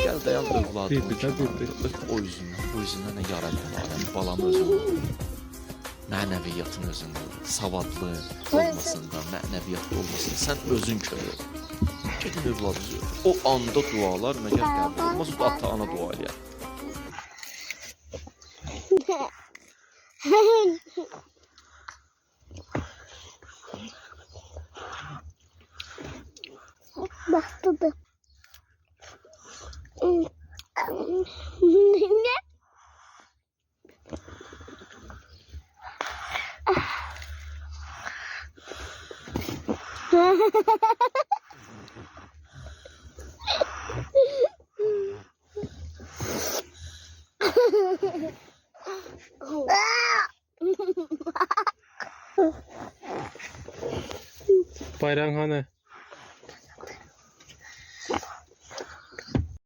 Gel dayan övladımı Bir de bir. o yüzündən nə yaradılar. Balamı özüm mənəviyyatın özündə, savadlı olmasında, mənəviyyatlı olmasında sən özün kömək ol. Gedin övladınızı öpün. O anda dualar məgər qəbul olmaz, o da ata-ana dua eləyər. Başladı. Ne? Bayramhane.